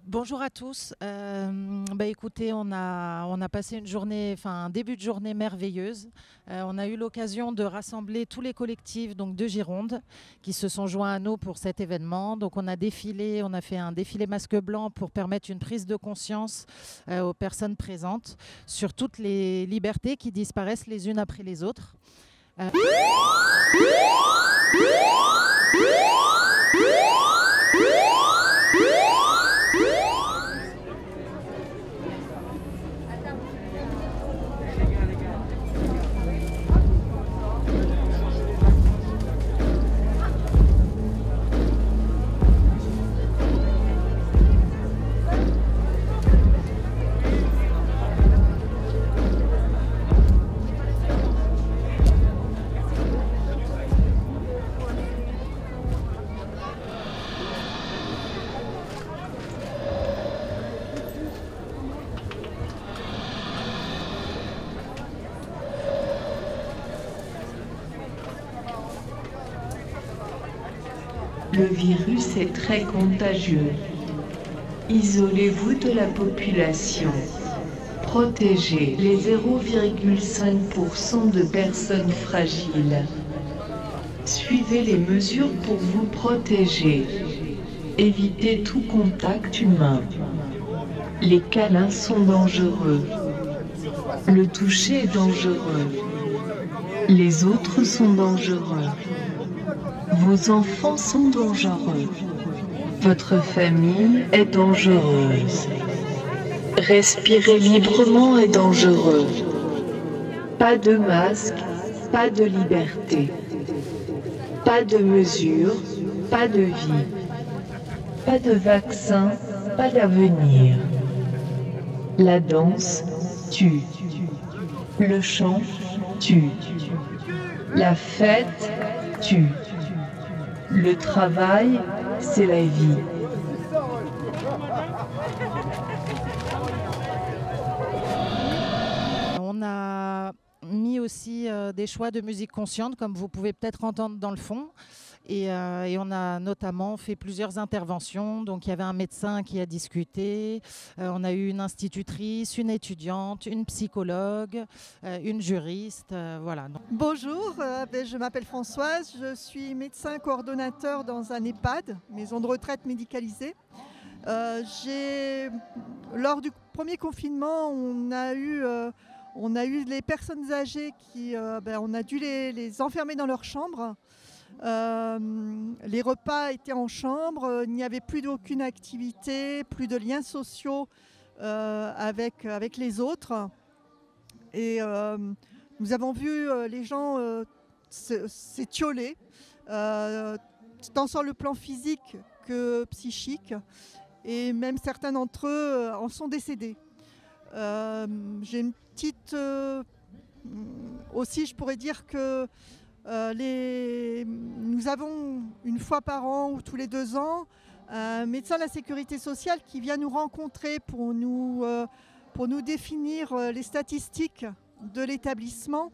Bonjour à tous. Écoutez, on a passé une journée, enfin un début de journée merveilleuse. On a eu l'occasion de rassembler tous les collectifs donc de Gironde qui se sont joints à nous pour cet événement. Donc on a défilé, on a fait un défilé masque blanc pour permettre une prise de conscience aux personnes présentes sur toutes les libertés qui disparaissent les unes après les autres. Euh, Le virus est très contagieux. Isolez-vous de la population. Protégez les 0,5% de personnes fragiles. Suivez les mesures pour vous protéger. Évitez tout contact humain. Les câlins sont dangereux. Le toucher est dangereux. Les autres sont dangereux. Vos enfants sont dangereux. Votre famille est dangereuse. Respirer librement est dangereux. Pas de masque, pas de liberté. Pas de mesures, pas de vie. Pas de vaccin, pas d'avenir. La danse tue. Le chant tue. La fête tue. Le travail, c'est la vie. On a mis aussi des choix de musique consciente, comme vous pouvez peut-être entendre dans le fond. Et on a notamment fait plusieurs interventions. Donc il y avait un médecin qui a discuté, on a eu une institutrice, une étudiante, une psychologue, une juriste. Voilà. Bonjour, je m'appelle Françoise, je suis médecin coordonnateur dans un EHPAD, maison de retraite médicalisée. Lors du premier confinement, on a eu les personnes âgées on a dû les enfermer dans leur chambre. Les repas étaient en chambre, il n'y avait plus d'aucune activité, plus de liens sociaux avec les autres. Et nous avons vu les gens s'étioler, tant sur le plan physique que psychique, et même certains d'entre eux en sont décédés. J'ai une petite... aussi, je pourrais dire que nous avons une fois par an ou tous les 2 ans un médecin de la sécurité sociale qui vient nous rencontrer pour nous définir les statistiques de l'établissement,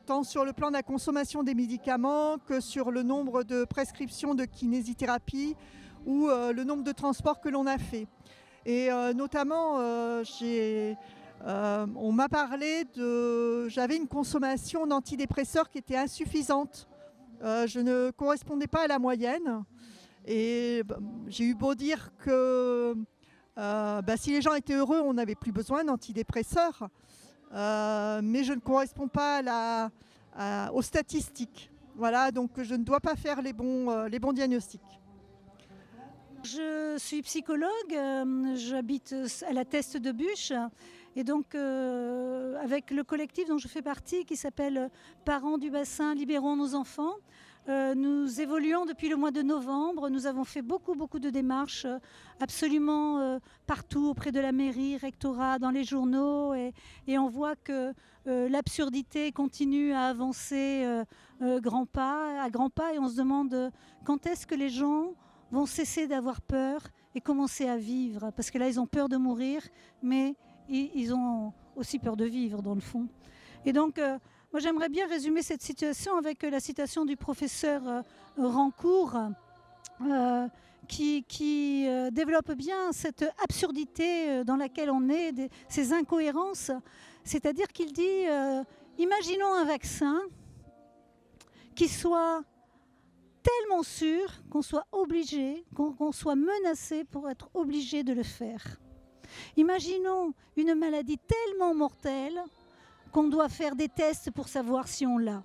tant sur le plan de la consommation des médicaments que sur le nombre de prescriptions de kinésithérapie ou le nombre de transports que l'on a fait. Et notamment, on m'a parlé j'avais une consommation d'antidépresseurs qui était insuffisante. Je ne correspondais pas à la moyenne. Et j'ai eu beau dire que si les gens étaient heureux, on n'avait plus besoin d'antidépresseurs. Mais je ne corresponds pas aux statistiques. Voilà, donc je ne dois pas faire les bons diagnostics. Je suis psychologue, j'habite à la Teste de Buch et donc avec le collectif dont je fais partie qui s'appelle Parents du bassin, libérons nos enfants. Nous évoluons depuis le mois de novembre, nous avons fait beaucoup de démarches absolument partout auprès de la mairie, rectorat, dans les journaux et on voit que l'absurdité continue à avancer à grands pas et on se demande quand est-ce que les gens vont cesser d'avoir peur et commencer à vivre. Parce que là, ils ont peur de mourir, mais ils ont aussi peur de vivre, dans le fond. Et donc, moi, j'aimerais bien résumer cette situation avec la citation du professeur Rancourt, qui développe bien cette absurdité dans laquelle on est, ces incohérences. C'est-à-dire qu'il dit, imaginons un vaccin qui soit tellement sûr qu'on soit obligé, qu'on soit menacé pour être obligé de le faire. Imaginons une maladie tellement mortelle qu'on doit faire des tests pour savoir si on l'a.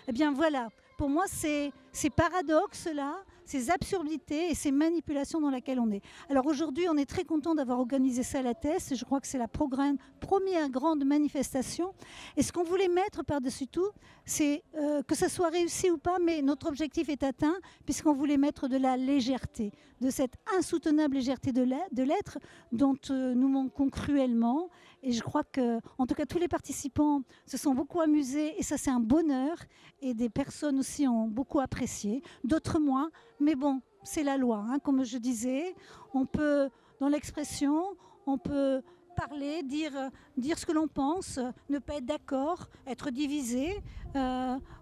Eh bien voilà, pour moi, ces paradoxes-là, ces absurdités et ces manipulations dans lesquelles on est. Alors aujourd'hui, on est très content d'avoir organisé ça à la TES. Je crois que c'est la première grande manifestation. Et ce qu'on voulait mettre par-dessus tout, c'est que ça soit réussi ou pas, mais notre objectif est atteint, puisqu'on voulait mettre de la légèreté, de cette insoutenable légèreté de l'être dont nous manquons cruellement. Et je crois que, en tout cas, tous les participants se sont beaucoup amusés, et ça, c'est un bonheur. Et des personnes aussi ont beaucoup apprécié, d'autres moins. Mais bon, c'est la loi, hein, comme je disais. On peut, dans l'expression, on peut parler, dire ce que l'on pense, ne pas être d'accord, être divisé,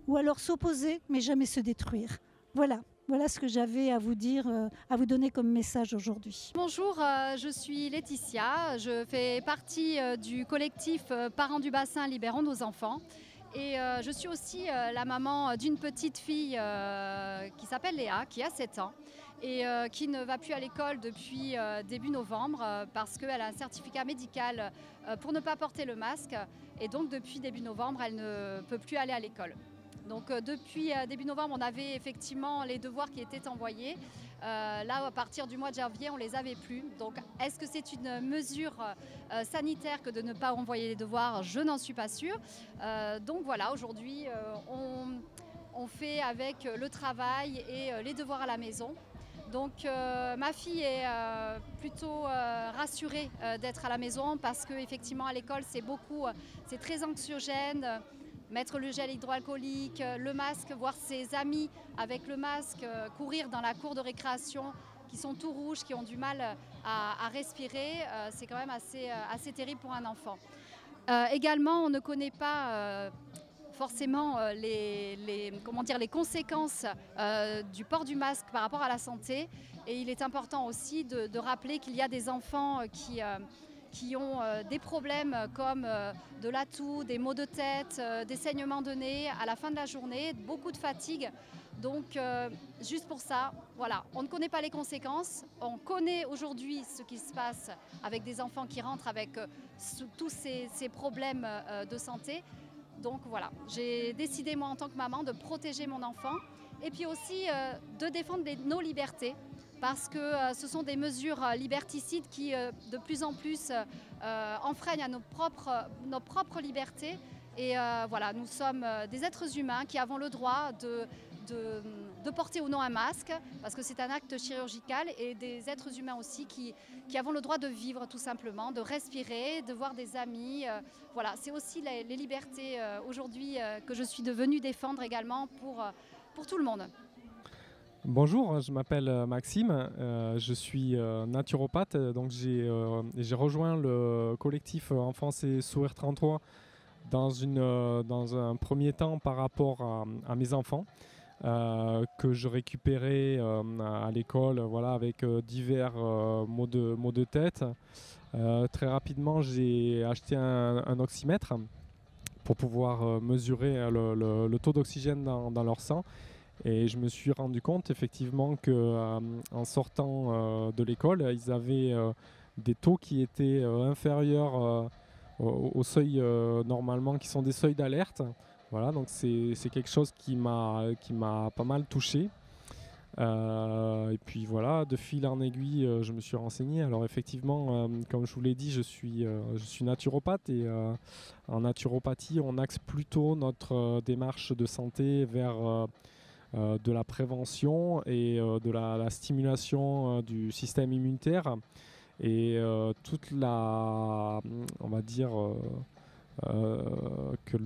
ou alors s'opposer, mais jamais se détruire. Voilà. Voilà ce que j'avais à vous dire, à vous donner comme message aujourd'hui. Bonjour, je suis Laetitia, je fais partie du collectif Parents du Bassin Libérons nos enfants. Et je suis aussi la maman d'une petite fille qui s'appelle Léa, qui a 7 ans et qui ne va plus à l'école depuis début novembre parce qu'elle a un certificat médical pour ne pas porter le masque. Et donc depuis début novembre, elle ne peut plus aller à l'école. Donc depuis début novembre, on avait effectivement les devoirs qui étaient envoyés. Là, à partir du mois de janvier, on ne les avait plus. Donc, est-ce que c'est une mesure sanitaire que de ne pas envoyer les devoirs? Je n'en suis pas sûre. Donc voilà, aujourd'hui, on fait avec le travail et les devoirs à la maison. Donc ma fille est plutôt rassurée d'être à la maison parce qu'effectivement, à l'école, c'est très anxiogène. Mettre le gel hydroalcoolique, le masque, voir ses amis avec le masque, courir dans la cour de récréation qui sont tout rouges, qui ont du mal à respirer, c'est quand même assez terrible pour un enfant. Également, on ne connaît pas forcément les conséquences du port du masque par rapport à la santé. Et il est important aussi de rappeler qu'il y a des enfants qui ont des problèmes comme de la toux, des maux de tête, des saignements de nez à la fin de la journée, beaucoup de fatigue. Donc juste pour ça, voilà, on ne connaît pas les conséquences. On connaît aujourd'hui ce qui se passe avec des enfants qui rentrent avec tous ces problèmes de santé. Donc voilà, j'ai décidé moi en tant que maman de protéger mon enfant et puis aussi de défendre nos libertés. Parce que ce sont des mesures liberticides qui, de plus en plus, enfreignent à nos propres libertés. Et voilà, nous sommes des êtres humains qui avons le droit de porter ou non un masque, parce que c'est un acte chirurgical, et des êtres humains aussi qui avons le droit de vivre tout simplement, de respirer, de voir des amis. Voilà, c'est aussi les libertés aujourd'hui que je suis devenue défendre également pour tout le monde. Bonjour, je m'appelle Maxime, je suis naturopathe, donc j'ai rejoint le collectif Enfance et Sourire 33 dans un premier temps par rapport à mes enfants que je récupérais à l'école, voilà, avec divers maux de tête. Très rapidement, j'ai acheté un oxymètre pour pouvoir mesurer le taux d'oxygène dans leur sang. Et je me suis rendu compte effectivement qu'en sortant de l'école, ils avaient des taux qui étaient inférieurs au seuil normalement, qui sont des seuils d'alerte. Voilà, donc c'est quelque chose qui m'a pas mal touché. Et puis voilà, de fil en aiguille, je me suis renseigné. Alors effectivement, comme je vous l'ai dit, je suis naturopathe et en naturopathie, on axe plutôt notre démarche de santé vers de la prévention et de la stimulation du système immunitaire et toute la, on va dire que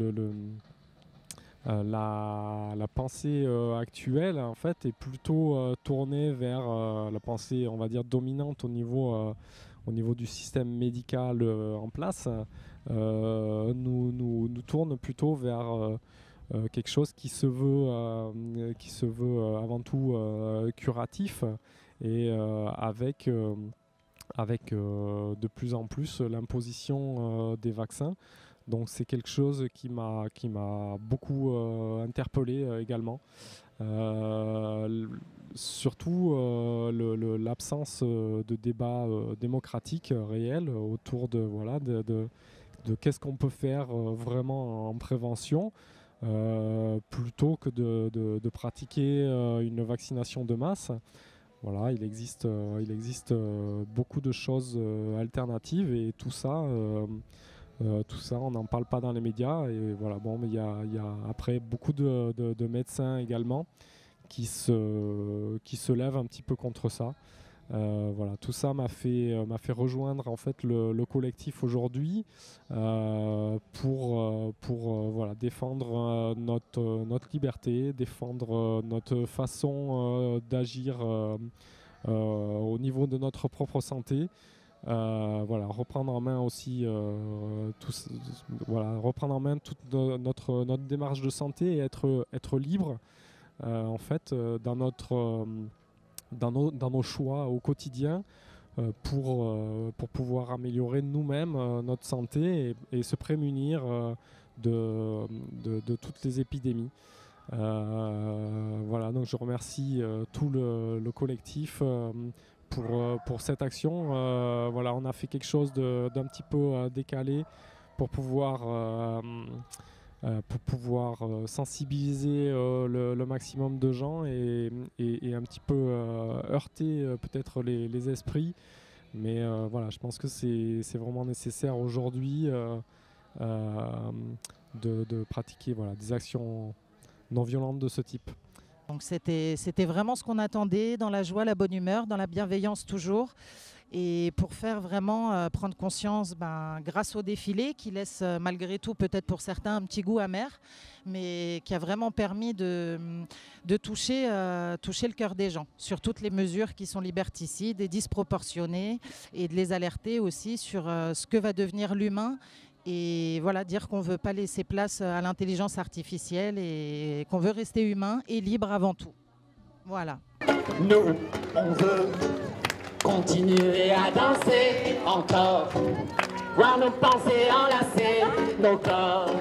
la pensée actuelle en fait est plutôt tournée vers la pensée, on va dire, dominante au niveau du système médical en place, nous tourne plutôt vers quelque chose qui se veut avant tout curatif et avec de plus en plus l'imposition des vaccins. Donc c'est quelque chose qui m'a beaucoup interpellé également. Surtout l'absence de débat démocratique réel autour de qu'est-ce qu'on peut faire vraiment en prévention, plutôt que de pratiquer une vaccination de masse. Voilà, il existe beaucoup de choses alternatives, et tout ça, on n'en parle pas dans les médias. Et voilà, bon, mais il y a après beaucoup de médecins également qui se lèvent un petit peu contre ça. Voilà, tout ça m'a fait rejoindre en fait le collectif aujourd'hui pour voilà, défendre notre liberté, défendre notre façon d'agir au niveau de notre propre santé. Voilà, reprendre en main aussi reprendre en main toute notre démarche de santé, et être libre en fait dans nos choix au quotidien, pour pouvoir améliorer nous-mêmes notre santé et se prémunir de toutes les épidémies. Voilà, donc je remercie tout le collectif pour cette action. Voilà, on a fait quelque chose d'un petit peu décalé pour pouvoir sensibiliser le maximum de gens et un petit peu heurter peut-être les esprits. Mais voilà, je pense que c'est vraiment nécessaire aujourd'hui de pratiquer des actions non violentes de ce type. Donc c'était vraiment ce qu'on attendait, dans la joie, la bonne humeur, dans la bienveillance toujours. Et pour faire vraiment prendre conscience, grâce au défilé, qui laisse malgré tout peut-être pour certains un petit goût amer, mais qui a vraiment permis de toucher le cœur des gens sur toutes les mesures qui sont liberticides et disproportionnées, et de les alerter aussi sur ce que va devenir l'humain. Et voilà, dire qu'on ne veut pas laisser place à l'intelligence artificielle et qu'on veut rester humain et libre avant tout. Voilà. Nous, on veut continuer à danser encore, voir nos pensées enlacer, nos corps,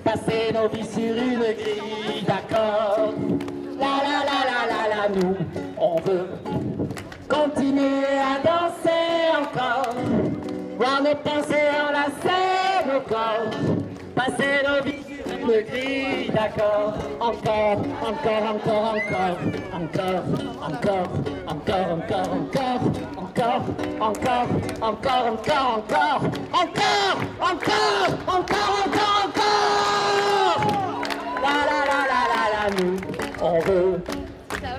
passer nos vies sur une grille d'accord. La la la la la la, nous, on veut continuer à danser encore, voir nos pensées enlacer, nos corps, passer nos vies sur une grille d'accord. Encore, encore, encore, encore, encore, encore, encore, encore, encore, encore, encore, encore, encore, encore, encore, encore. La la la la la la, nous, on veut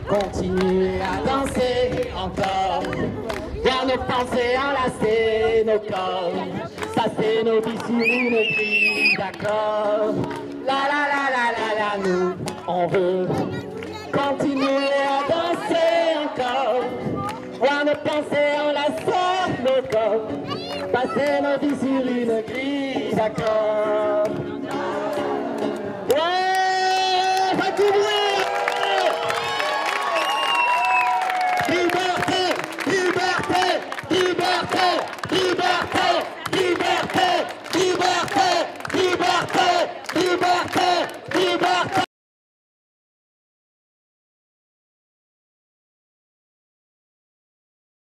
continuer à danser encore, voir nos pensées enlacer, nos corps, passer nos vies sur une grille d'accord. La la la la la la, nous, on veut continuer à danser encore, voir nos pensées enlacer, nos corps, passer nos vies sur une grille d'accord.